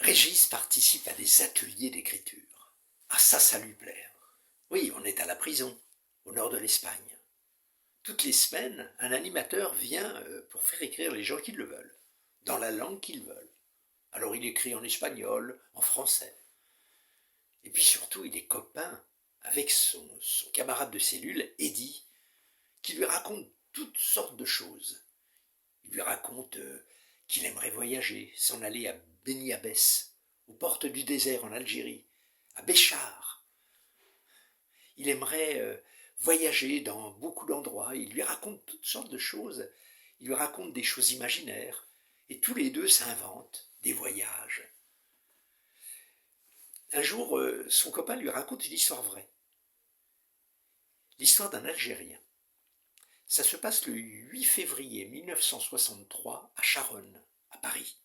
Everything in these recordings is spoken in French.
Régis participe à des ateliers d'écriture. Ah ça lui plaît. Oui, on est à la prison, au nord de l'Espagne. Toutes les semaines, un animateur vient pour faire écrire les gens qui le veulent, dans la langue qu'ils veulent. Alors il écrit en espagnol, en français. Et puis surtout, il est copain avec son camarade de cellule, Eddy, qui lui raconte toutes sortes de choses. Il lui raconte qu'il aimerait voyager, s'en aller à Beni Abbès, aux portes du désert en Algérie, à Béchar. Il aimerait voyager dans beaucoup d'endroits. Il lui raconte toutes sortes de choses. Il lui raconte des choses imaginaires. Et tous les deux s'inventent des voyages. Un jour, son copain lui raconte une histoire vraie. L'histoire d'un Algérien. Ça se passe le 8 février 1963 à Charonne, à Paris.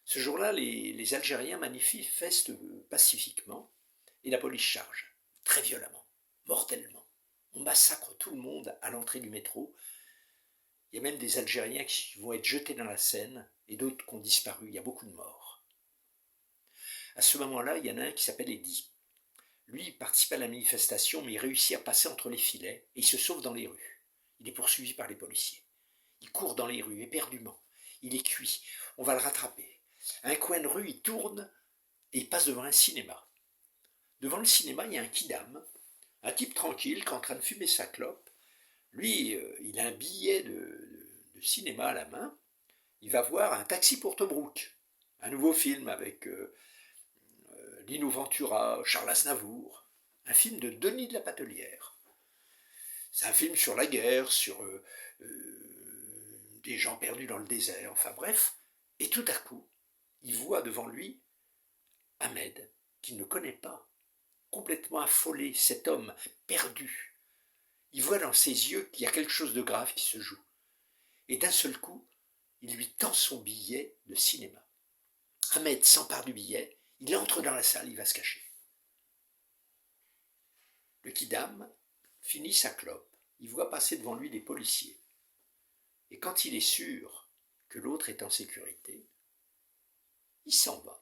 Ce jour-là, les Algériens manifestent pacifiquement et la police charge, très violemment, mortellement. On massacre tout le monde à l'entrée du métro. Il y a même des Algériens qui vont être jetés dans la Seine et d'autres qui ont disparu. Il y a beaucoup de morts. À ce moment-là, il y en a un qui s'appelle Eddy. Lui, il participe à la manifestation, mais il réussit à passer entre les filets et il se sauve dans les rues. Il est poursuivi par les policiers. Il court dans les rues éperdument. Il est cuit. On va le rattraper. À un coin de rue, il tourne et il passe devant un cinéma. Devant le cinéma, il y a un kidam, un type tranquille qui est en train de fumer sa clope. Lui, il a un billet de cinéma à la main. Il va voir Un taxi pour Tobrouk, un nouveau film avec Lino Ventura, Charles Aznavour, un film de Denis de la Patelière. C'est un film sur la guerre, sur des gens perdus dans le désert, enfin bref. Et tout à coup, il voit devant lui Ahmed, qu'il ne connaît pas, complètement affolé, cet homme perdu. Il voit dans ses yeux qu'il y a quelque chose de grave qui se joue. Et d'un seul coup, il lui tend son billet de cinéma. Ahmed s'empare du billet, il entre dans la salle, il va se cacher. Le kidam finit sa clope, il voit passer devant lui des policiers. Et quand il est sûr que l'autre est en sécurité, il s'en va,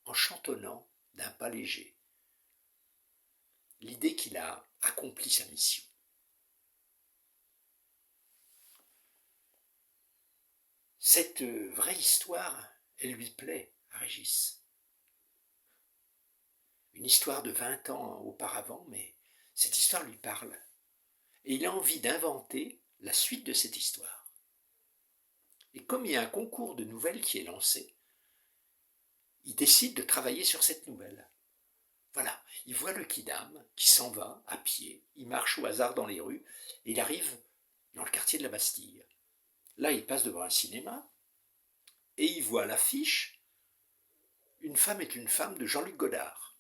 en chantonnant d'un pas léger. L'idée qu'il a accompli sa mission. Cette vraie histoire, elle lui plaît à Régis. Une histoire de 20 ans auparavant, mais cette histoire lui parle. Et il a envie d'inventer la suite de cette histoire. Et comme il y a un concours de nouvelles qui est lancé, il décide de travailler sur cette nouvelle. Voilà, il voit le kidam qui s'en va à pied, il marche au hasard dans les rues, et il arrive dans le quartier de la Bastille. Là, il passe devant un cinéma, et il voit l'affiche « Une femme est une femme » de Jean-Luc Godard.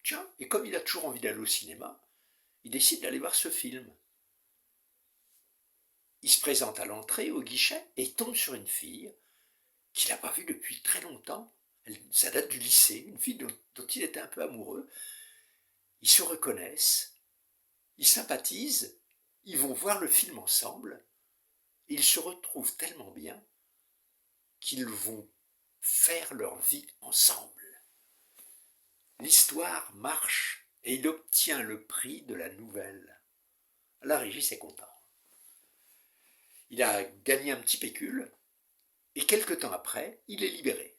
Tiens, et comme il a toujours envie d'aller au cinéma, il décide d'aller voir ce film. Il se présente à l'entrée, au guichet, et il tombe sur une fille qu'il n'a pas vue depuis très longtemps. Ça date du lycée, une fille dont il était un peu amoureux. Ils se reconnaissent, ils sympathisent, ils vont voir le film ensemble, et ils se retrouvent tellement bien qu'ils vont faire leur vie ensemble. L'histoire marche et il obtient le prix de la nouvelle. La Régis est content. Il a gagné un petit pécule et quelque temps après, il est libéré.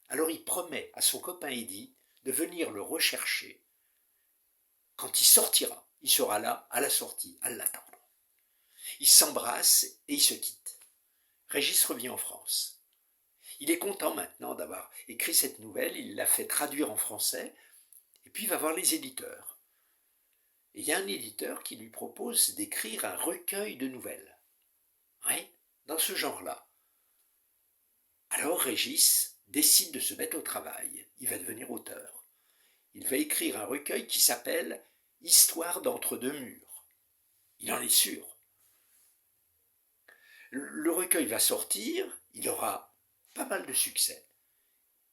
Alors il promet à son copain Eddy de venir le rechercher. Quand il sortira, il sera là à la sortie, à l'attendre. Ils s'embrassent et ils se quittent. Régis revient en France. Il est content maintenant d'avoir écrit cette nouvelle, il l'a fait traduire en français, et puis il va voir les éditeurs. Et il y a un éditeur qui lui propose d'écrire un recueil de nouvelles. Oui, dans ce genre-là. Alors Régis décide de se mettre au travail. Il va devenir auteur. Il va écrire un recueil qui s'appelle « Histoire d'entre deux murs ». Il en est sûr. Le recueil va sortir, il aura pas mal de succès.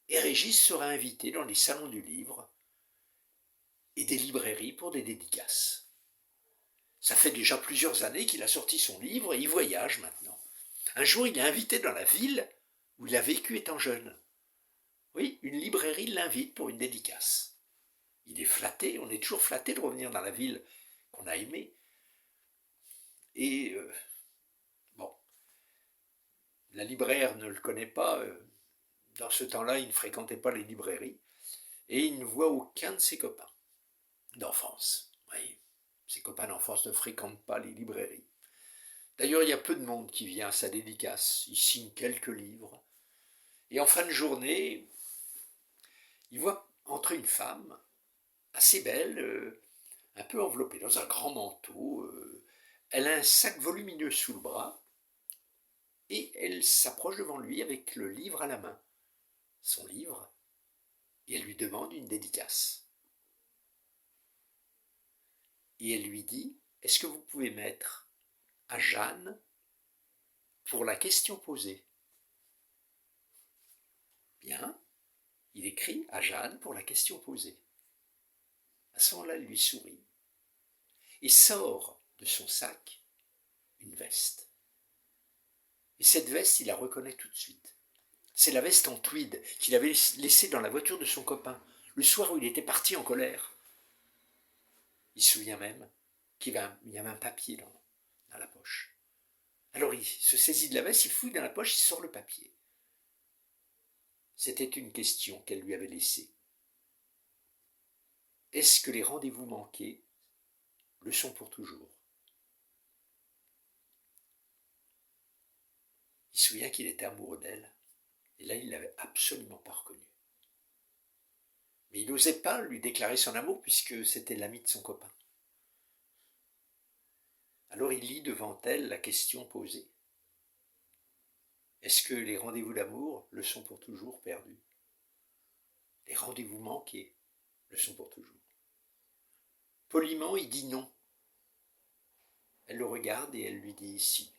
Et Régis sera invité dans les salons du livre et des librairies pour des dédicaces. Ça fait déjà plusieurs années qu'il a sorti son livre et il voyage maintenant. Un jour, il est invité dans la ville où il a vécu étant jeune. Oui, une librairie l'invite pour une dédicace. Il est flatté, on est toujours flatté de revenir dans la ville qu'on a aimée. Et bon, la libraire ne le connaît pas. Dans ce temps-là, il ne fréquentait pas les librairies. Et il ne voit aucun de ses copains d'enfance. Oui, ses copains d'enfance ne fréquentent pas les librairies. D'ailleurs, il y a peu de monde qui vient à sa dédicace. Il signe quelques livres. Et en fin de journée, il voit entrer une femme assez belle, un peu enveloppée dans un grand manteau. Elle a un sac volumineux sous le bras et elle s'approche devant lui avec le livre à la main, son livre, et elle lui demande une dédicace. Et elle lui dit, est-ce que vous pouvez mettre à Jeanne pour la question posée? Bien, il écrit à Jeanne pour la question posée. À ce moment-là, elle lui sourit et sort de son sac une veste. Et cette veste, il la reconnaît tout de suite. C'est la veste en tweed qu'il avait laissée dans la voiture de son copain, le soir où il était parti en colère. Il se souvient même qu'il y avait un papier dans la poche. Alors il se saisit de la veste, il fouille dans la poche, il sort le papier. C'était une question qu'elle lui avait laissée. Est-ce que les rendez-vous manqués le sont pour toujours? Il se souvient qu'il était amoureux d'elle, et là il ne l'avait absolument pas reconnue. Mais il n'osait pas lui déclarer son amour puisque c'était l'ami de son copain. Alors il lit devant elle la question posée. Est-ce que les rendez-vous d'amour le sont pour toujours perdus? Les rendez-vous manqués le sont pour toujours. Poliment, il dit non. Elle le regarde et elle lui dit si.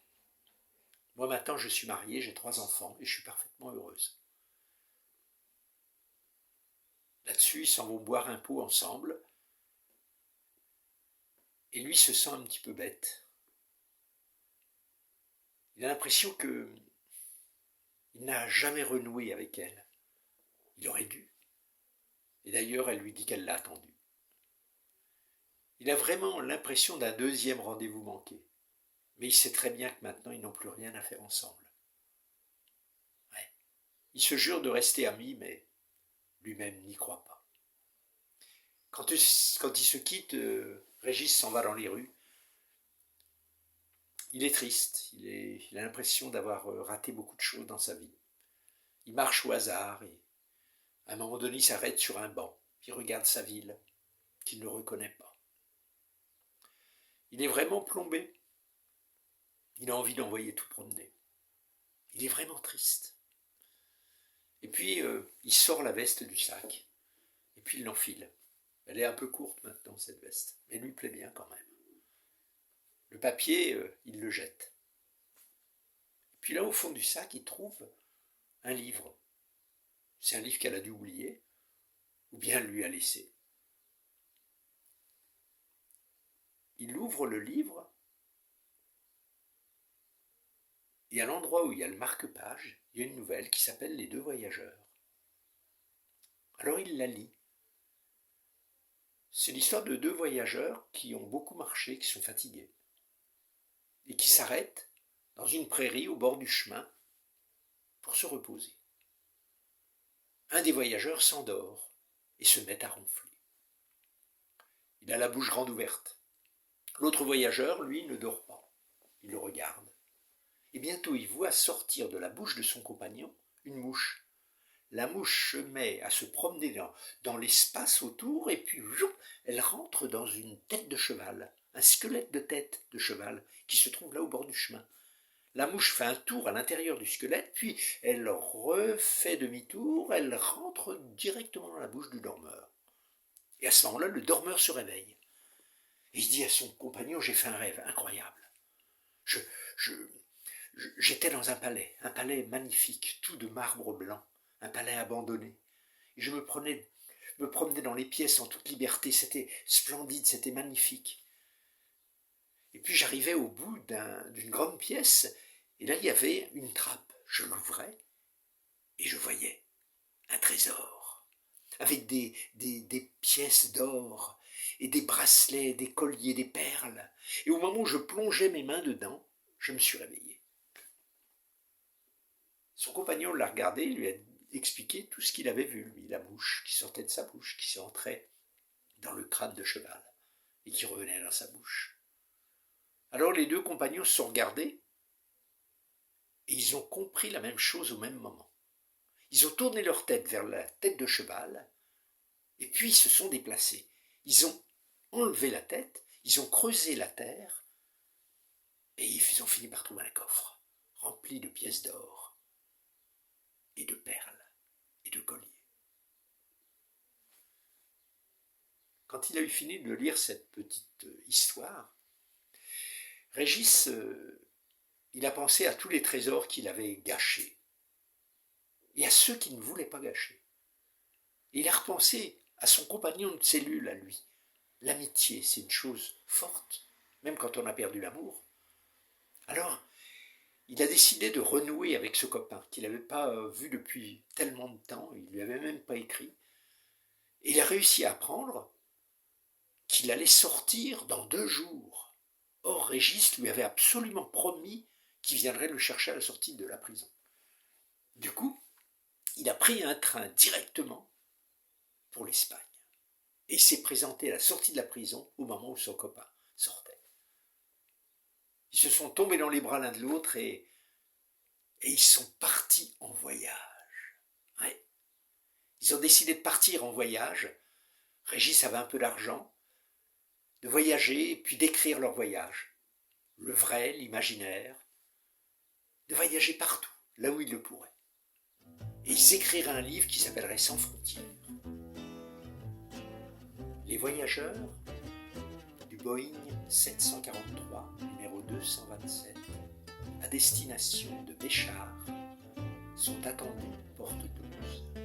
Moi maintenant je suis mariée, j'ai 3 enfants et je suis parfaitement heureuse. Là-dessus, ils s'en vont boire un pot ensemble et lui se sent un petit peu bête. Il a l'impression qu'il n'a jamais renoué avec elle. Il aurait dû. Et d'ailleurs, elle lui dit qu'elle l'a attendu. Il a vraiment l'impression d'un deuxième rendez-vous manqué. Mais il sait très bien que maintenant, ils n'ont plus rien à faire ensemble. Ouais. Il se jure de rester amis, mais lui-même n'y croit pas. Quand il se quitte, Régis s'en va dans les rues. Il est triste, il a l'impression d'avoir raté beaucoup de choses dans sa vie. Il marche au hasard et à un moment donné, il s'arrête sur un banc. Il regarde sa ville, qu'il ne reconnaît pas. Il est vraiment plombé. Il a envie d'envoyer tout promener. Il est vraiment triste. Et puis, il sort la veste du sac, et puis il l'enfile. Elle est un peu courte maintenant, cette veste, mais elle lui plaît bien quand même. Le papier, il le jette. Et puis là, au fond du sac, il trouve un livre. C'est un livre qu'elle a dû oublier, ou bien elle lui a laissé. Il ouvre le livre, et à l'endroit où il y a le marque-page, il y a une nouvelle qui s'appelle Les 2 voyageurs. Alors il la lit. C'est l'histoire de 2 voyageurs qui ont beaucoup marché, qui sont fatigués, et qui s'arrêtent dans une prairie au bord du chemin pour se reposer. Un des voyageurs s'endort et se met à ronfler. Il a la bouche grande ouverte. L'autre voyageur, lui, ne dort pas. Il le regarde. Et bientôt, il voit sortir de la bouche de son compagnon une mouche. La mouche se met à se promener dans l'espace autour et puis elle rentre dans une tête de cheval, un squelette de tête de cheval qui se trouve là au bord du chemin. La mouche fait un tour à l'intérieur du squelette, puis elle refait demi-tour, elle rentre directement dans la bouche du dormeur. Et à ce moment-là, le dormeur se réveille. Et il dit à son compagnon, j'ai fait un rêve incroyable. J'étais dans un palais magnifique, tout de marbre blanc, un palais abandonné. Et je me promenais dans les pièces en toute liberté, c'était splendide, c'était magnifique. Et puis j'arrivais au bout d'une grande pièce, et là il y avait une trappe. Je l'ouvrais, et je voyais un trésor, avec des pièces d'or, et des bracelets, des colliers, des perles. Et au moment où je plongeais mes mains dedans, je me suis réveillé. Son compagnon l'a regardé, lui a expliqué tout ce qu'il avait vu, lui, la mouche qui sortait de sa bouche, qui entrait dans le crâne de cheval, et qui revenait dans sa bouche. Alors les deux compagnons se sont regardés, et ils ont compris la même chose au même moment. Ils ont tourné leur tête vers la tête de cheval, et puis ils se sont déplacés. Ils ont enlevé la tête, ils ont creusé la terre, et ils ont fini par trouver un coffre, rempli de pièces d'or, et de perles, et de colliers. Quand il a eu fini de lire cette petite histoire, Régis, il a pensé à tous les trésors qu'il avait gâchés, et à ceux qu'il ne voulait pas gâcher. Et il a repensé à son compagnon de cellule, à lui. L'amitié, c'est une chose forte, même quand on a perdu l'amour. Alors, il a décidé de renouer avec ce copain qu'il n'avait pas vu depuis tellement de temps, il ne lui avait même pas écrit. Et il a réussi à apprendre qu'il allait sortir dans 2 jours. Or, Régis lui avait absolument promis qu'il viendrait le chercher à la sortie de la prison. Du coup, il a pris un train directement pour l'Espagne. Et il s'est présenté à la sortie de la prison au moment où son copain sortait. Ils se sont tombés dans les bras l'un de l'autre et ils sont partis en voyage. Ouais. Ils ont décidé de partir en voyage. Régis avait un peu d'argent, de voyager et puis d'écrire leur voyage. Le vrai, l'imaginaire, de voyager partout, là où ils le pourraient. Et ils écriraient un livre qui s'appellerait Sans frontières. Les voyageurs du Boeing 743, numéro 227, à destination de Béchar, sont attendus porte 12.